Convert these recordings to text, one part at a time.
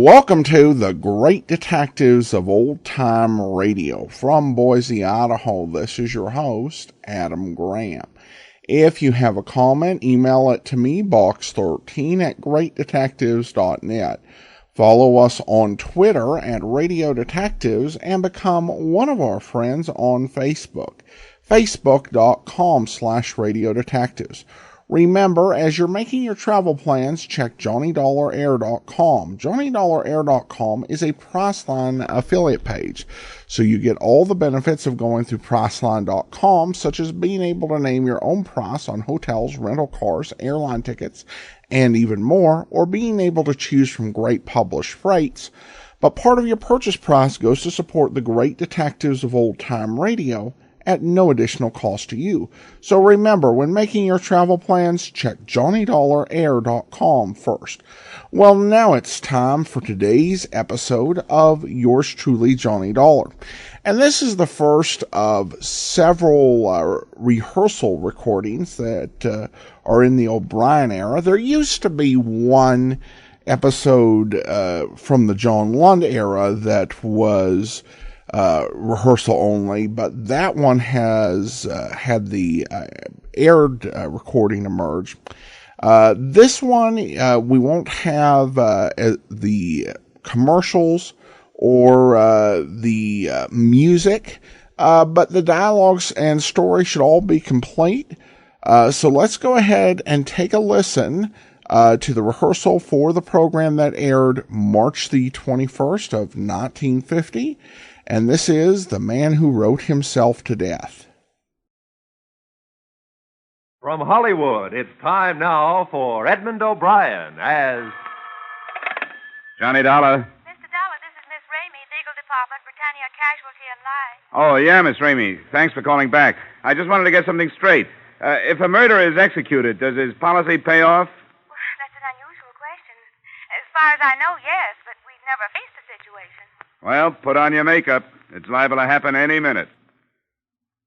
Welcome to the Great Detectives of Old Time Radio. From Boise, Idaho, this is your host, Adam Graham. If you have a comment, email it to me, box13@greatdetectives.net. Follow us on Twitter at Radio Detectives and become one of our friends on Facebook, facebook.com/Radio Detectives. Remember, as you're making your travel plans, check JohnnyDollarAir.com. JohnnyDollarAir.com is a Priceline affiliate page, so you get all the benefits of going through Priceline.com, such as being able to name your own price on hotels, rental cars, airline tickets, and even more, or being able to choose from great published freights. But part of your purchase price goes to support the Great Detectives of Old Time Radio at no additional cost to you. So remember, when making your travel plans, check JohnnyDollarAir.com first. Well, now it's time for today's episode of yours truly, Johnny Dollar. And this is the first of several rehearsal recordings that are in the O'Brien era. There used to be one episode from the John Lund era that was rehearsal only, but that one has had the aired recording emerge. This one, we won't have the commercials or the music, but the dialogues and story should all be complete. So let's go ahead and take a listen to the rehearsal for the program that aired March the 21st of 1950. And this is The Man Who Wrote Himself to Death. From Hollywood, it's time now for Edmund O'Brien as Johnny Dollar. Mr. Dollar, this is Miss Ramey, Legal Department, Britannia Casualty and Life. Oh, yeah, Miss Ramey. Thanks for calling back. I just wanted to get something straight. If a murderer is executed, does his policy pay off? Well, that's an unusual question. As far as I know, yes, but we've never faced a situation. Well, put on your makeup. It's liable to happen any minute.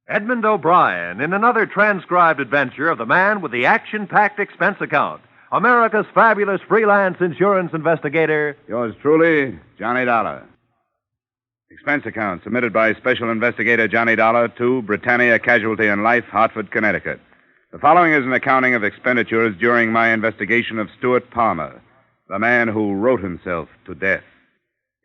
Edmund O'Brien in another transcribed adventure of the man with the action-packed expense account, America's fabulous freelance insurance investigator. Yours truly, Johnny Dollar. Expense account submitted by Special Investigator Johnny Dollar to Britannia Casualty and Life, Hartford, Connecticut. The following is an accounting of expenditures during my investigation of Stuart Palmer, the man who wrote himself to death.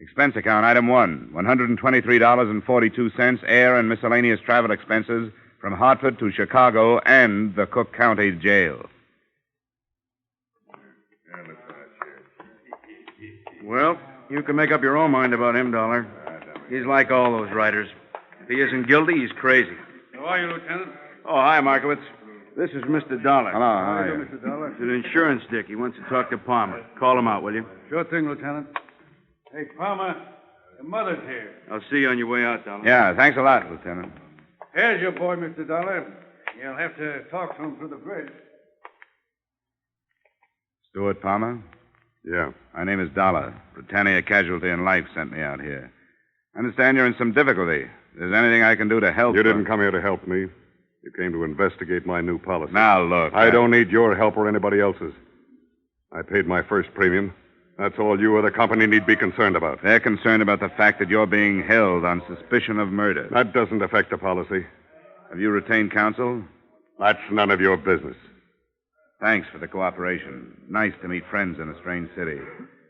Expense account, item 1, $123.42, air and miscellaneous travel expenses from Hartford to Chicago and the Cook County Jail. Well, you can make up your own mind about him, Dollar. He's like all those writers. If he isn't guilty, he's crazy. How are you, Lieutenant? Oh, hi, Markowitz. This is Mr. Dollar. Hello, how are you? Mr. Dollar? It's an insurance dick. He wants to talk to Palmer. Call him out, will you? Sure thing, Lieutenant. Hey, Palmer, your mother's here. I'll see you on your way out, Dollar. Yeah, thanks a lot, Lieutenant. Here's your boy, Mr. Dollar. You'll have to talk to him through the bridge. Stuart Palmer? Yeah. My name is Dollar. Britannia Casualty and Life sent me out here. I understand you're in some difficulty. If there's anything I can do to help... You didn't come here to help me. You came to investigate my new policy. Now, look... I don't need your help or anybody else's. I paid my first premium. That's all you or the company need be concerned about. They're concerned about the fact that you're being held on suspicion of murder. That doesn't affect the policy. Have you retained counsel? That's none of your business. Thanks for the cooperation. Nice to meet friends in a strange city.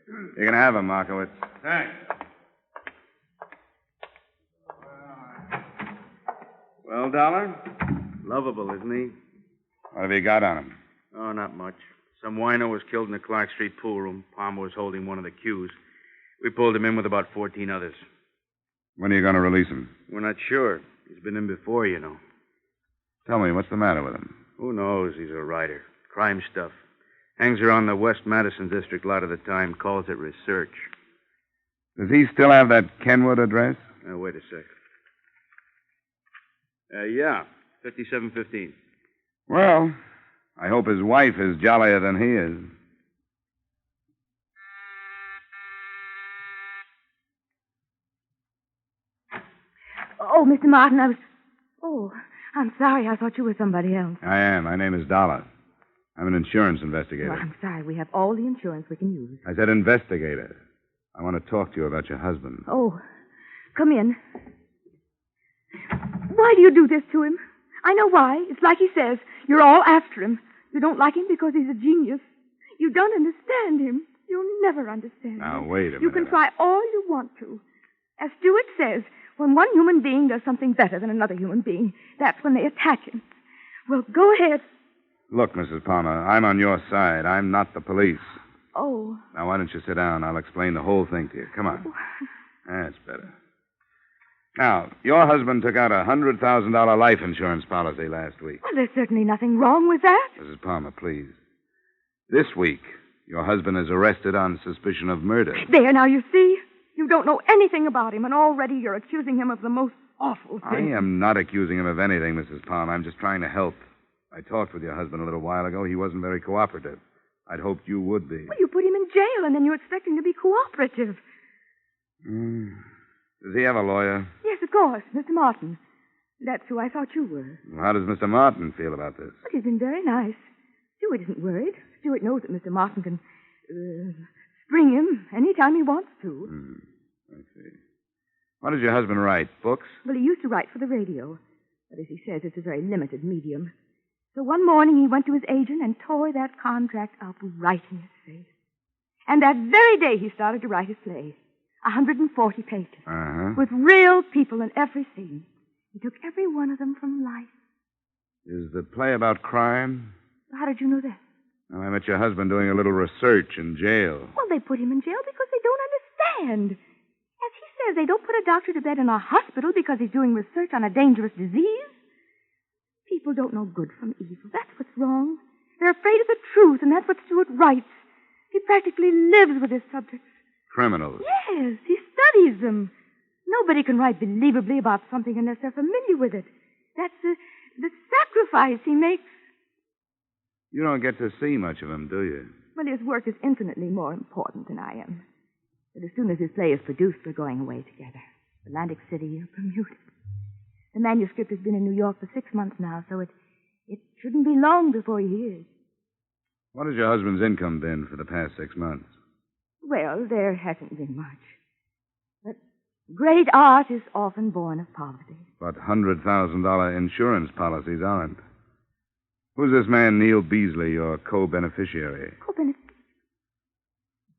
You can have him, Markowitz. Thanks. Well, Dollar? Lovable, isn't he? What have you got on him? Oh, not much. Some wino was killed in the Clark Street pool room. Palmer was holding one of the cues. We pulled him in with about 14 others. When are you going to release him? We're not sure. He's been in before, you know. Tell me, what's the matter with him? Who knows? He's a writer. Crime stuff. Hangs around the West Madison district a lot of the time. Calls it research. Does he still have that Kenwood address? Wait a sec. Yeah. 5715. Well, I hope his wife is jollier than he is. Oh, Mr. Martin, I'm sorry. I thought you were somebody else. I am. My name is Dollar. I'm an insurance investigator. Well, I'm sorry. We have all the insurance we can use. I said investigator. I want to talk to you about your husband. Oh, come in. Why do you do this to him? I know why. It's like he says. You're all after him. You don't like him because he's a genius. You don't understand him. You'll never understand Now, him. wait a minute. You can try all you want to. As Stewart says, when one human being does something better than another human being, that's when they attack him. Well, go ahead. Look, Mrs. Palmer, I'm on your side. I'm not the police. Oh. Now, why don't you sit down? I'll explain the whole thing to you. Come on. That's better. Now, your husband took out a $100,000 life insurance policy last week. Well, there's certainly nothing wrong with that. Mrs. Palmer, please. This week, your husband is arrested on suspicion of murder. There, now, you see? You don't know anything about him, and already you're accusing him of the most awful thing. I am not accusing him of anything, Mrs. Palmer. I'm just trying to help. I talked with your husband a little while ago. He wasn't very cooperative. I'd hoped you would be. Well, you put him in jail, and then you expect him to be cooperative. Does he have a lawyer? Yes, of course, Mr. Martin. That's who I thought you were. Well, how does Mr. Martin feel about this? But he's been very nice. Stewart isn't worried. Stewart knows that Mr. Martin can spring him any time he wants to. I see. What does your husband write? Books? Well, he used to write for the radio. But as he says, it's a very limited medium. So one morning he went to his agent and tore that contract up right in his face. And that very day he started to write his play. 140 pages. Uh-huh. With real people in every scene. He took every one of them from life. Is the play about crime? How did you know that? Well, I met your husband doing a little research in jail. Well, they put him in jail because they don't understand. As he says, they don't put a doctor to bed in a hospital because he's doing research on a dangerous disease. People don't know good from evil. That's what's wrong. They're afraid of the truth, and that's what Stewart writes. He practically lives with his subjects. Criminals? Yes, he studies them. Nobody can write believably about something unless they're familiar with it. That's the sacrifice he makes. You don't get to see much of him, do you? Well, his work is infinitely more important than I am. But as soon as his play is produced, we're going away together. Atlantic City or Bermuda. The manuscript has been in New York for 6 months now, so it shouldn't be long before he hears. What has your husband's income been for the past 6 months? Well, there hasn't been much. But great art is often born of poverty. But $100,000 insurance policies aren't. Who's this man, Neil Beasley, your co-beneficiary? Co-beneficiary?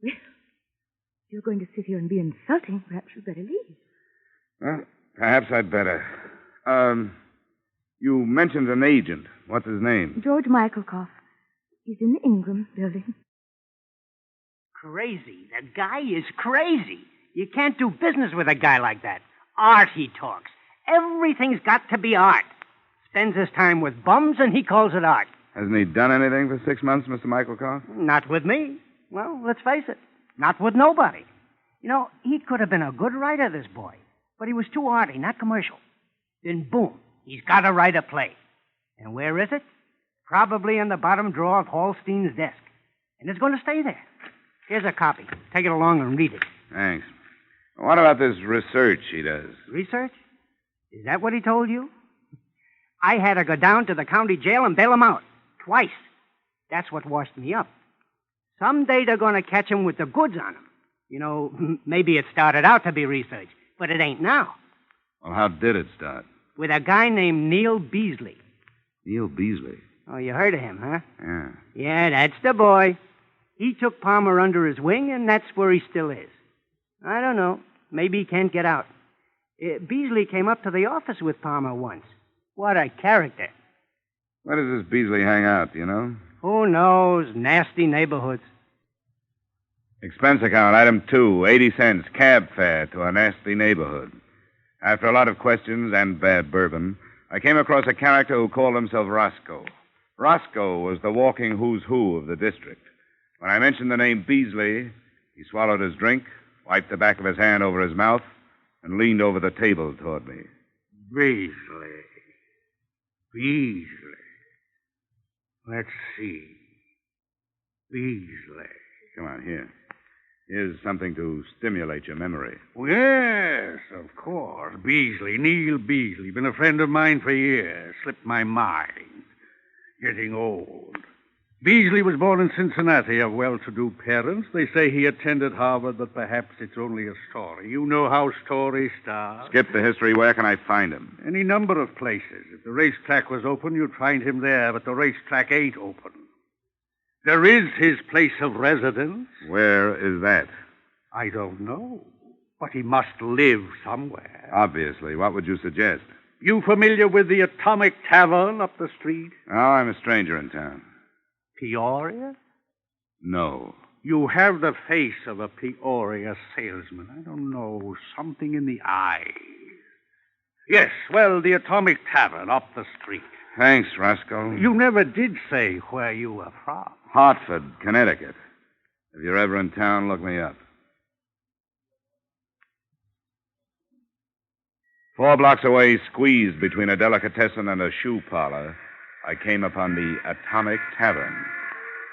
Well, if you're going to sit here and be insulting, perhaps you'd better leave. Well, perhaps I'd better. You mentioned an agent. What's his name? George Michaelkoff. He's in the Ingram building. Crazy. The guy is crazy. You can't do business with a guy like that. Art, he talks. Everything's got to be art. Spends his time with bums, and he calls it art. Hasn't he done anything for 6 months, Mr. Michaelkoff? Not with me. Well, let's face it. Not with nobody. You know, he could have been a good writer, this boy. But he was too arty, not commercial. Then, boom, he's got to write a play. And where is it? Probably in the bottom drawer of Hallstein's desk. And it's going to stay there. Here's a copy. Take it along and read it. Thanks. What about this research he does? Research? Is that what he told you? I had to go down to the county jail and bail him out. Twice. That's what washed me up. Someday they're going to catch him with the goods on him. You know, maybe it started out to be research, but it ain't now. Well, how did it start? With a guy named Neil Beasley. Neil Beasley? Oh, you heard of him, huh? Yeah. Yeah, that's the boy. He took Palmer under his wing, and that's where he still is. I don't know. Maybe he can't get out. Beasley came up to the office with Palmer once. What a character. Where does this Beasley hang out, do you know? Who knows? Nasty neighborhoods. Expense account, item 2, 80 cents, cab fare to a nasty neighborhood. After a lot of questions and bad bourbon, I came across a character who called himself Roscoe. Roscoe was the walking who's who of the district. When I mentioned the name Beasley, he swallowed his drink, wiped the back of his hand over his mouth, and leaned over the table toward me. Beasley. Let's see. Beasley. Come on, here. Here's something to stimulate your memory. Oh, yes, of course. Beasley, Neil Beasley. Been a friend of mine for years. Slipped my mind. Getting old. Beasley was born in Cincinnati of well-to-do parents. They say he attended Harvard, but perhaps it's only a story. You know how stories start. Skip the history. Where can I find him? Any number of places. If the racetrack was open, you'd find him there, but the racetrack ain't open. There is his place of residence. Where is that? I don't know, but he must live somewhere. Obviously. What would you suggest? You familiar with the Atomic Tavern up the street? Oh, I'm a stranger in town. Peoria? No. You have the face of a Peoria salesman. I don't know, something in the eyes. Yes, well, the Atomic Tavern up the street. Thanks, Roscoe. You never did say where you were from. Hartford, Connecticut. If you're ever in town, look me up. 4 blocks away, squeezed between a delicatessen and a shoe parlor, I came upon the Atomic Tavern.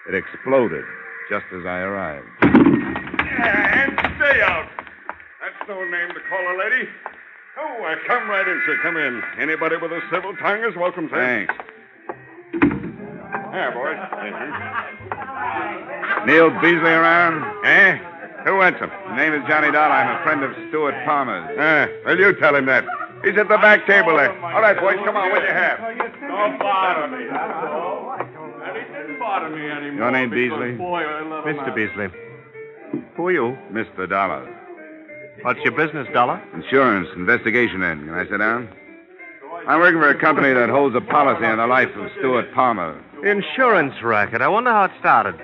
It exploded just as I arrived. Yeah, and stay out. That's no name to call a lady. Oh, come right in, sir. Come in. Anybody with a civil tongue is welcome, sir. Thanks. Yeah, boys. Neil Beasley around? Eh? Who wants him? His name is Johnny Dollar. I'm a friend of Stuart Palmer's. Well, you tell him that. He's at the back table there. All right, boys, come on. What you have? Don't bother me. And he didn't bother me anymore. Your name, Beasley? Mr. Beasley. Who are you? Mr. Dollar. What's your business, Dollar? Insurance, investigation end. Can I sit down? I'm working for a company that holds a policy on the life of Stuart Palmer. Insurance racket. I wonder how it started.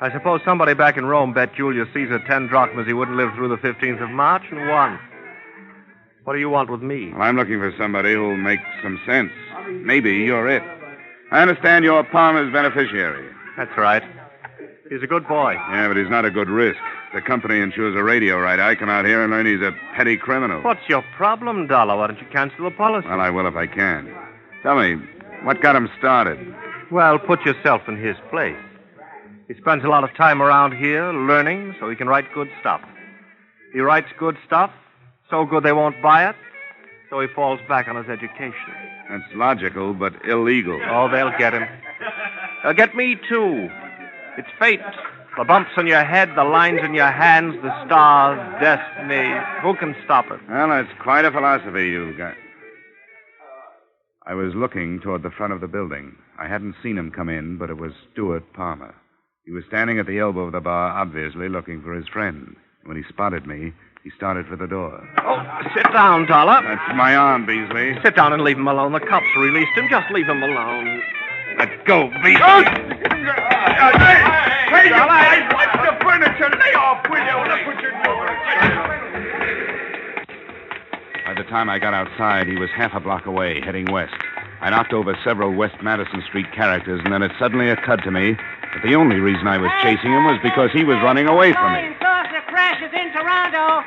I suppose somebody back in Rome bet Julius Caesar 10 drachmas he wouldn't live through the 15th of March and won. What do you want with me? Well, I'm looking for somebody who'll make some sense. Maybe you're it. I understand you're Palmer's beneficiary. That's right. He's a good boy. Yeah, but he's not a good risk. The company insures a radio right. I come out here and learn he's a petty criminal. What's your problem, Dollar? Why don't you cancel the policy? Well, I will if I can. Tell me, what got him started? Well, put yourself in his place. He spends a lot of time around here learning so he can write good stuff. He writes good stuff, so good they won't buy it, so he falls back on his education. That's logical, but illegal. Oh, they'll get him. They'll get me, too. It's fate. The bumps on your head, the lines in your hands, the stars, destiny. Who can stop it? Well, that's quite a philosophy you've got. I was looking toward the front of the building. I hadn't seen him come in, but it was Stuart Palmer. He was standing at the elbow of the bar, obviously looking for his friend. When he spotted me, he started for the door. Oh, sit down, Dollar. That's my arm, Beasley. Sit down and leave him alone. The cops released him. Just leave him alone. Let go, Beasley. Hey, you guys, watch the furniture. Lay off, will you? Look what you're doing. By the time I got outside, he was half a block away, heading west. I knocked over several West Madison Street characters, and then it suddenly occurred to me that the only reason I was chasing him was because he was running away from me.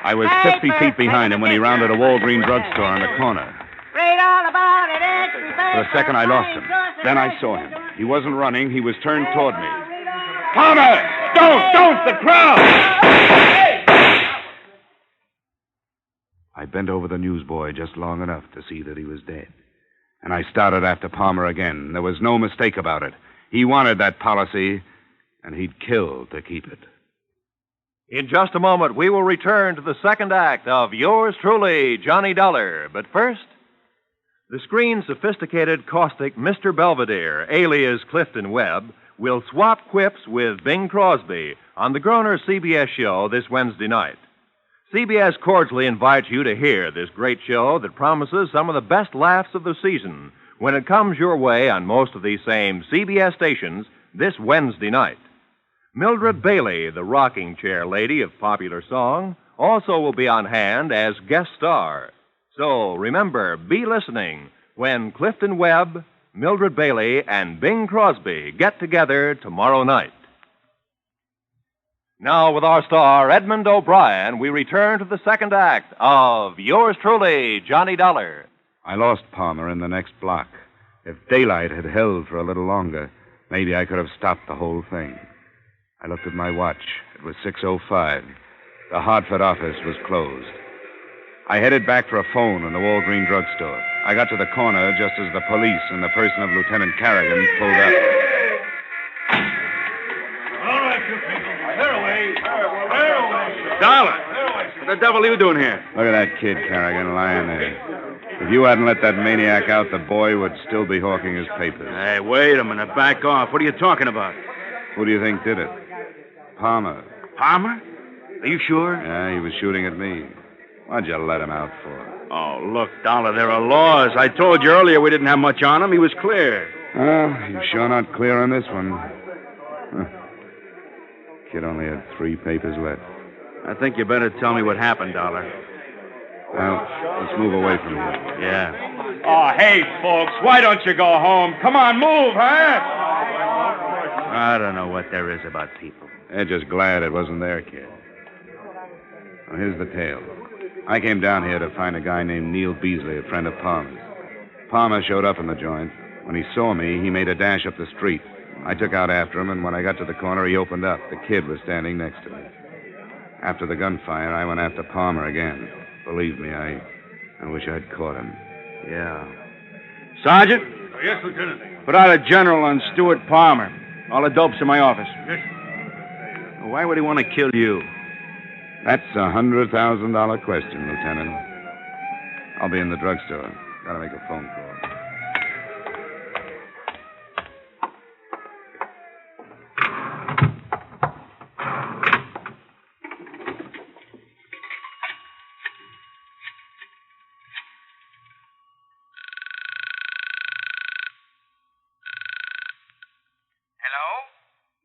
I was 50 feet behind him when he rounded a Walgreens drugstore on the corner. For a second, I lost him. Then I saw him. He wasn't running. He was turned toward me. Palmer! Don't! The crowd! I bent over the newsboy just long enough to see that he was dead. And I started after Palmer again. There was no mistake about it. He wanted that policy, and he'd kill to keep it. In just a moment, we will return to the second act of Yours Truly, Johnny Dollar. But first, the screen's sophisticated, caustic Mr. Belvedere, alias Clifton Webb, will swap quips with Bing Crosby on the Groner CBS show this Wednesday night. CBS cordially invites you to hear this great show that promises some of the best laughs of the season when it comes your way on most of these same CBS stations this Wednesday night. Mildred Bailey, the rocking chair lady of popular song, also will be on hand as guest star. So remember, be listening when Clifton Webb, Mildred Bailey, and Bing Crosby get together tomorrow night. Now, with our star, Edmund O'Brien, we return to the second act of Yours Truly, Johnny Dollar. I lost Palmer in the next block. If daylight had held for a little longer, maybe I could have stopped the whole thing. I looked at my watch. It was 6:05. The Hartford office was closed. I headed back for a phone in the Walgreens drugstore. I got to the corner just as the police in the person of Lieutenant Carrigan pulled up. Dollar! What the devil are you doing here? Look at that kid, Carrigan, lying there. If you hadn't let that maniac out, the boy would still be hawking his papers. Hey, wait a minute. Back off. What are you talking about? Who do you think did it? Palmer. Palmer? Are you sure? Yeah, he was shooting at me. What'd you let him out for? Oh, look, Dollar, there are laws. I told you earlier we didn't have much on him. He was clear. Well, he's sure not clear on this one. Huh. Kid only had 3 papers left. I think you better tell me what happened, Dollar. Well, let's move away from here. Yeah. Oh, hey, folks, why don't you go home? Come on, move, huh? I don't know what there is about people. They're just glad it wasn't their kid. Well, here's the tale. I came down here to find a guy named Neil Beasley, a friend of Palmer's. Palmer showed up in the joint. When he saw me, he made a dash up the street. I took out after him, and when I got to the corner, he opened up. The kid was standing next to me. After the gunfire, I went after Palmer again. Believe me, I wish I'd caught him. Yeah. Sergeant? Yes, Lieutenant. Put out a general on Stuart Palmer. All the dope's in my office. Yes. Why would he want to kill you? That's a $100,000 question, Lieutenant. I'll be in the drugstore. Gotta make a phone call.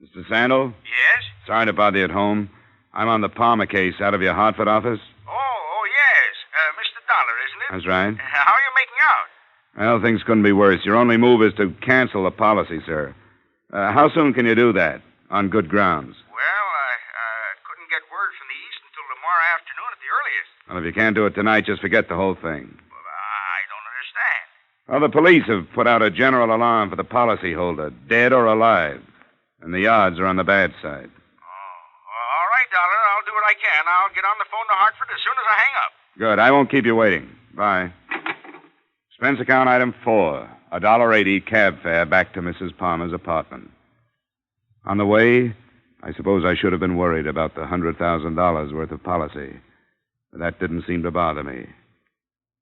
Mr. Sandal? Yes? Sorry to bother you at home. I'm on the Palmer case out of your Hartford office. Oh, yes. Mr. Dollar, isn't it? That's right. How are you making out? Well, things couldn't be worse. Your only move is to cancel the policy, sir. How soon can you do that? On good grounds. Well, I couldn't get word from the East until tomorrow afternoon at the earliest. Well, if you can't do it tonight, just forget the whole thing. Well, I don't understand. Well, the police have put out a general alarm for the policyholder, dead or alive. And the odds are on the bad side. All right, Dollar. I'll do what I can. I'll get on the phone to Hartford as soon as I hang up. Good. I won't keep you waiting. Bye. Expense account item 4. $1.80 cab fare back to Mrs. Palmer's apartment. On the way, I suppose I should have been worried about the $100,000 worth of policy. But that didn't seem to bother me.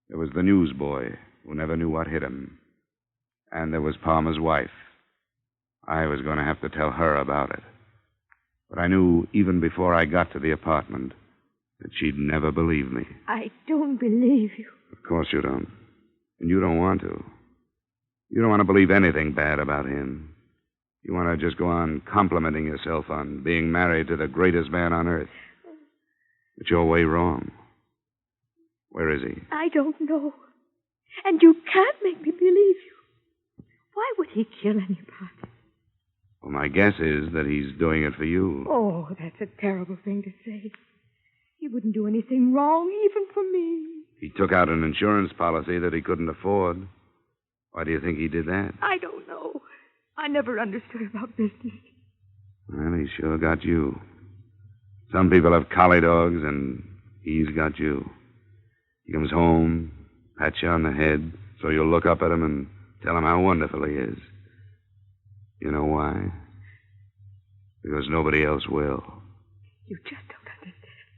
There was the newsboy who never knew what hit him. And there was Palmer's wife. I was going to have to tell her about it. But I knew even before I got to the apartment that she'd never believe me. I don't believe you. Of course you don't. And you don't want to. You don't want to believe anything bad about him. You want to just go on complimenting yourself on being married to the greatest man on earth. But you're way wrong. Where is he? I don't know. And you can't make me believe you. Why would he kill anybody? Well, my guess is that he's doing it for you. Oh, that's a terrible thing to say. He wouldn't do anything wrong, even for me. He took out an insurance policy that he couldn't afford. Why do you think he did that? I don't know. I never understood about business. Well, he sure got you. Some people have collie dogs, and he's got you. He comes home, pats you on the head, so you'll look up at him and tell him how wonderful he is. You know why? Because nobody else will. You just don't understand.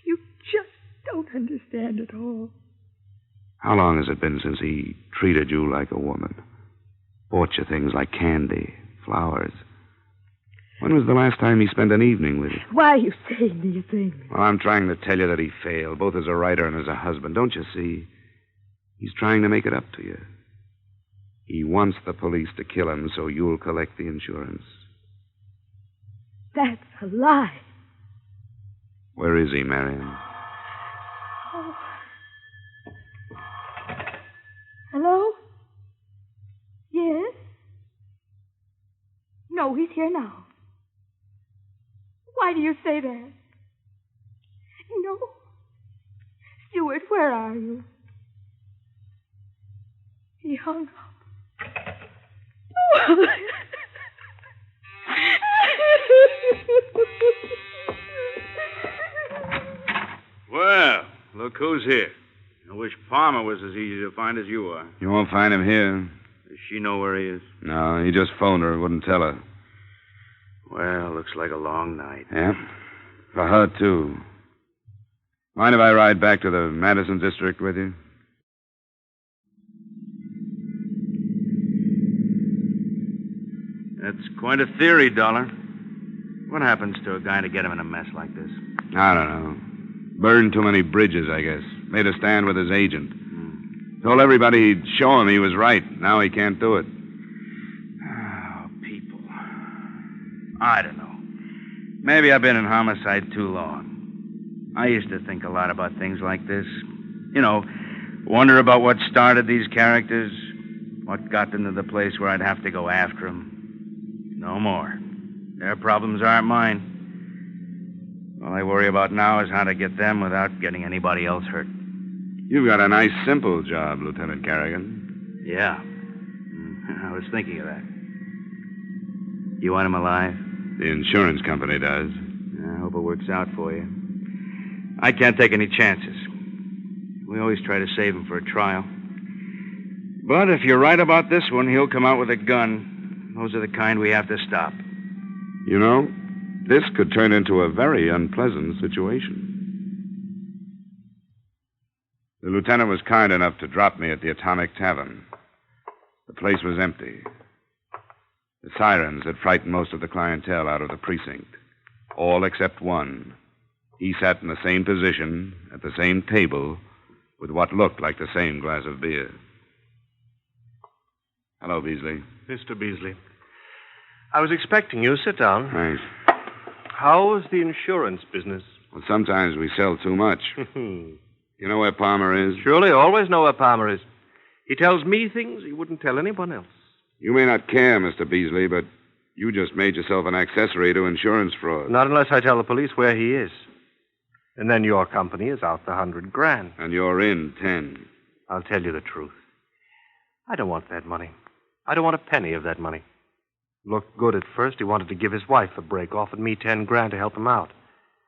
You just don't understand at all. How long has it been since he treated you like a woman? Bought you things like candy, flowers? When was the last time he spent an evening with you? Why are you saying these things? Well, I'm trying to tell you that he failed, both as a writer and as a husband. Don't you see? He's trying to make it up to you. He wants the police to kill him so you'll collect the insurance. That's a lie. Where is he, Marion? Oh. Hello? Yes? No, he's here now. Why do you say that? No. Stuart, where are you? He hung up. Well, look who's here. I wish Palmer was as easy to find as you are. You won't find him here. Does she know where he is? No, he just phoned her. Wouldn't tell her. Well, looks like a long night. Yeah. For her, too. Mind if I ride back to the Madison district with you? That's quite a theory, Dollar. What happens to a guy to get him in a mess like this? I don't know. Burned too many bridges, I guess. Made a stand with his agent. Told everybody he'd show him he was right. Now he can't do it. Oh, people. I don't know. Maybe I've been in homicide too long. I used to think a lot about things like this. You know, wonder about what started these characters, what got them to the place where I'd have to go after them. No more. Their problems aren't mine. All I worry about now is how to get them without getting anybody else hurt. You've got a nice, simple job, Lieutenant Carrigan. Yeah. I was thinking of that. You want him alive? The insurance company does. I hope it works out for you. I can't take any chances. We always try to save him for a trial. But if you're right about this one, he'll come out with a gun. Those are the kind we have to stop. You know, this could turn into a very unpleasant situation. The lieutenant was kind enough to drop me at the Atomic Tavern. The place was empty. The sirens had frightened most of the clientele out of the precinct. All except one. He sat in the same position, at the same table, with what looked like the same glass of beer. Hello, Beasley. Mr. Beasley. I was expecting you. Sit down. Thanks. How's the insurance business? Well, sometimes we sell too much. You know where Palmer is? Surely, always know where Palmer is. He tells me things he wouldn't tell anyone else. You may not care, Mr. Beasley, but you just made yourself an accessory to insurance fraud. Not unless I tell the police where he is. And then your company is out the $100,000. And you're in 10. I'll tell you the truth. I don't want that money. I don't want a penny of that money. Looked good at first. He wanted to give his wife a break, offered me $10,000 to help him out.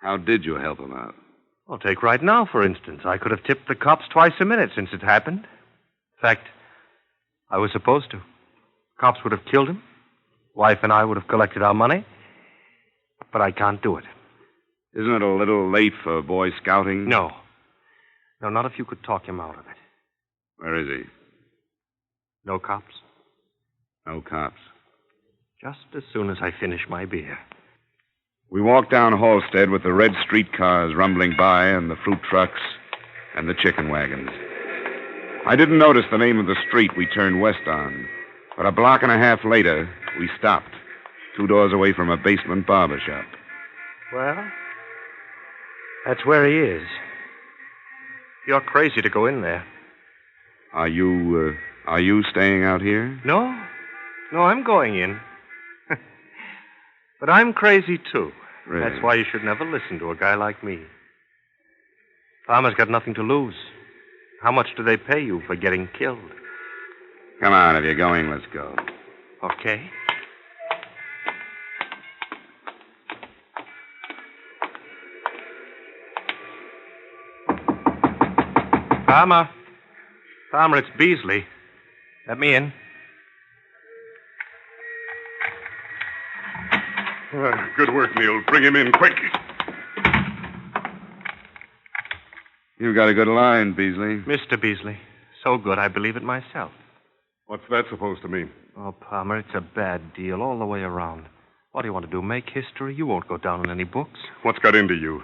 How did you help him out? Well, take right now, for instance. I could have tipped the cops twice a minute since it happened. In fact, I was supposed to. Cops would have killed him. Wife and I would have collected our money. But I can't do it. Isn't it a little late for Boy Scouting? No. No, not if you could talk him out of it. Where is he? No cops. No cops. Just as soon as I finish my beer. We walked down Halstead with the red streetcars rumbling by and the fruit trucks and the chicken wagons. I didn't notice the name of the street we turned west on, but a block and a half later, we stopped, 2 doors away from a basement barber shop. Well, that's where he is. You're crazy to go in there. Are you staying out here? No, I'm going in. But I'm crazy, too. Really? That's why you should never listen to a guy like me. Farmer's got nothing to lose. How much do they pay you for getting killed? Come on, if you're going, let's go. Okay. Farmer, it's Beasley. Let me in. Good work, Neil. Bring him in quick. You've got a good line, Beasley. Mr. Beasley. So good, I believe it myself. What's that supposed to mean? Oh, Palmer, it's a bad deal all the way around. What do you want to do, make history? You won't go down in any books. What's got into you?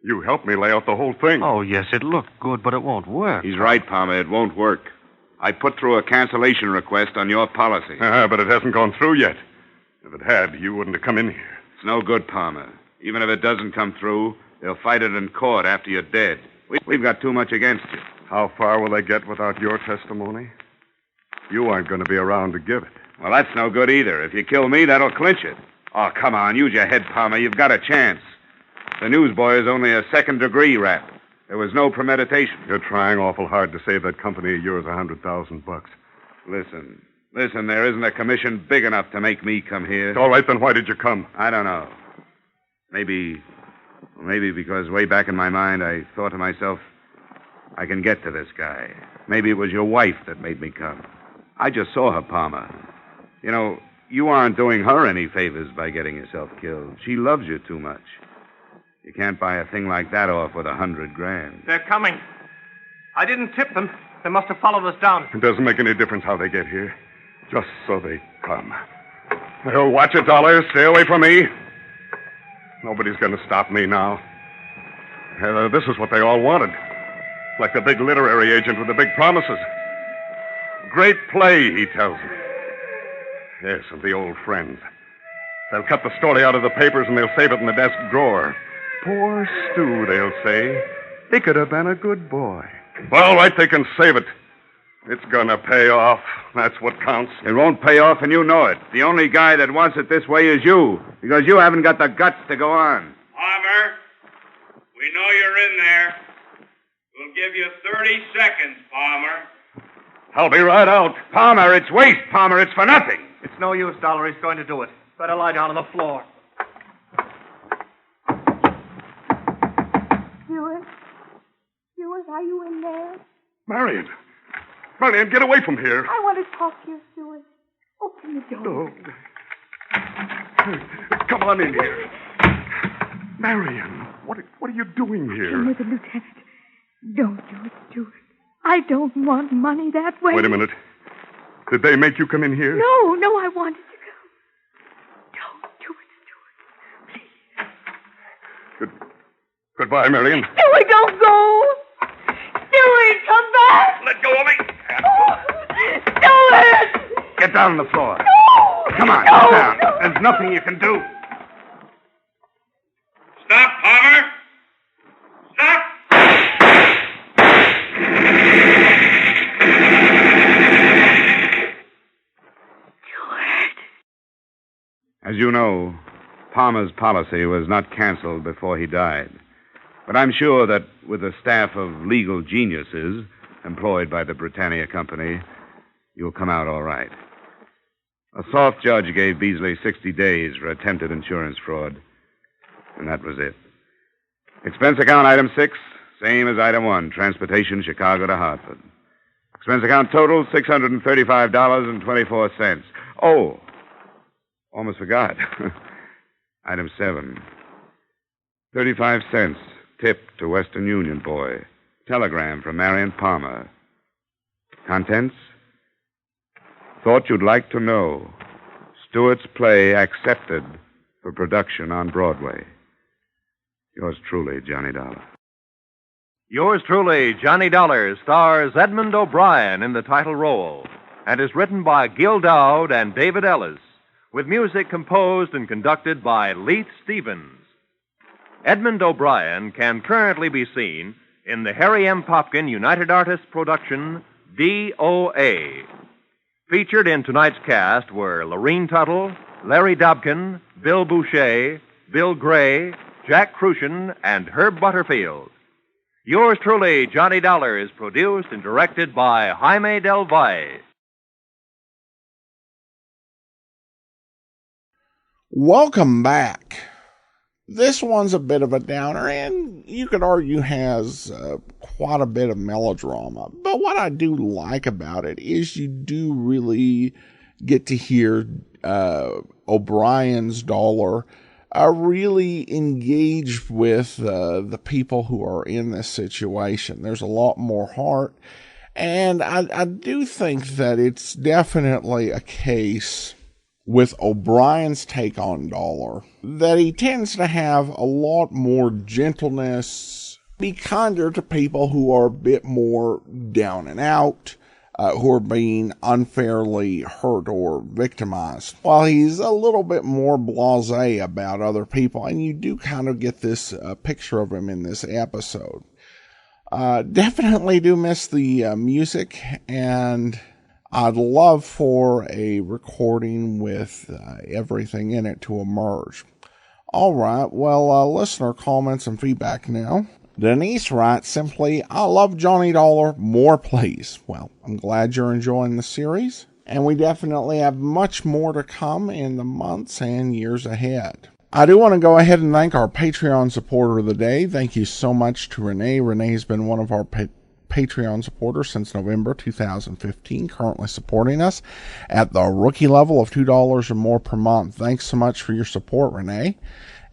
You helped me lay out the whole thing. Oh, yes, it looked good, but it won't work. He's right, Palmer. It won't work. I put through a cancellation request on your policy. But it hasn't gone through yet. If it had, you wouldn't have come in here. It's no good, Palmer. Even if it doesn't come through, they'll fight it in court after you're dead. We've got too much against you. How far will they get without your testimony? You aren't going to be around to give it. Well, that's no good either. If you kill me, that'll clinch it. Oh, come on. Use your head, Palmer. You've got a chance. The newsboy is only a second-degree rap. There was no premeditation. You're trying awful hard to save that company of yours $100,000. Listen, there isn't a commission big enough to make me come here. All right, then why did you come? I don't know. Maybe because way back in my mind I thought to myself, I can get to this guy. Maybe it was your wife that made me come. I just saw her, Palmer. You know, you aren't doing her any favors by getting yourself killed. She loves you too much. You can't buy a thing like that off with $100,000. They're coming. I didn't tip them. They must have followed us down. It doesn't make any difference how they get here. Just so they come. Oh, watch it, Dollar. Stay away from me. Nobody's going to stop me now. This is what they all wanted. Like the big literary agent with the big promises. Great play, he tells them. Yes, and the old friends. They'll cut the story out of the papers and they'll save it in the desk drawer. Poor Stu, they'll say. He could have been a good boy. Well, all right, they can save it. It's gonna pay off. That's what counts. It won't pay off, and you know it. The only guy that wants it this way is you, because you haven't got the guts to go on. Palmer, we know you're in there. We'll give you 30 seconds, Palmer. I'll be right out. Palmer, it's waste, Palmer. It's for nothing. It's no use, Dollar. He's going to do it. Better lie down on the floor. Stuart, are you in there? Marion, get away from here. I want to talk to you, Stuart. Open the door. Oh. Come on in here. Marion, what are you doing here? I'm with the lieutenant. Don't do it, Stuart. I don't want money that way. Wait a minute. Did they make you come in here? No, I wanted to go. Don't do it, Stuart. Please. Goodbye, Marion. Stuart, don't go. Stuart, come back. Let go of me. Stuart! Get down on the floor. No! Come on, No! get down. There's nothing you can do. Stop, Palmer. Stop. As you know, Palmer's policy was not canceled before he died. But I'm sure that with a staff of legal geniuses employed by the Britannia Company, you'll come out all right. A soft judge gave Beasley 60 days for attempted insurance fraud, and that was it. Expense account item 6, same as item 1, transportation Chicago to Hartford. Expense account total, $635.24. Oh, almost forgot. Item 7, 35 cents, tip to Western Union boy. Telegram from Marion Palmer. Contents? Thought you'd like to know. Stewart's play accepted for production on Broadway. Yours truly, Johnny Dollar. Yours truly, Johnny Dollar, stars Edmund O'Brien in the title role and is written by Gil Dowd and David Ellis, with music composed and conducted by Leith Stevens. Edmund O'Brien can currently be seen in the Harry M. Popkin United Artists production, D.O.A. Featured in tonight's cast were Lorene Tuttle, Larry Dobkin, Bill Boucher, Bill Gray, Jack Crucian, and Herb Butterfield. Yours truly, Johnny Dollar, is produced and directed by Jaime Del Valle. Welcome back. This one's a bit of a downer, and you could argue has quite a bit of melodrama. But what I do like about it is you do really get to hear O'Brien's Dollar really engaged with the people who are in this situation. There's a lot more heart, and I do think that it's definitely a case with O'Brien's take on Dollar that he tends to have a lot more gentleness, be kinder to people who are a bit more down and out, who are being unfairly hurt or victimized, while he's a little bit more blasé about other people. And you do kind of get this picture of him in this episode. Definitely do miss the music, and I'd love for a recording with everything in it to emerge. All right, well, listener comments and feedback now. Denise writes simply, I love Johnny Dollar, more please. Well, I'm glad you're enjoying the series, and we definitely have much more to come in the months and years ahead. I do want to go ahead and thank our Patreon supporter of the day. Thank you so much to Renee. Renee's been one of our Patreon supporters since November 2015, currently supporting us at the rookie level of $2 or more per month. Thanks so much for your support, Renee.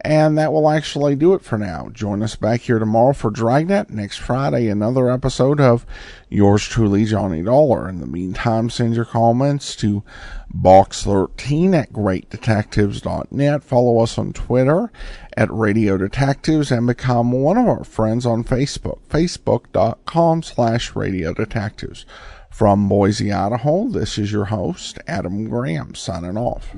And that will actually do it for now. Join us back here tomorrow for Dragnet. Next Friday, another episode of Yours Truly, Johnny Dollar. In the meantime, send your comments to box13@greatdetectives.net. Follow us on Twitter at Radio Detectives and become one of our friends on Facebook, facebook.com/Radio Detectives. From Boise, Idaho, this is your host, Adam Graham, signing off.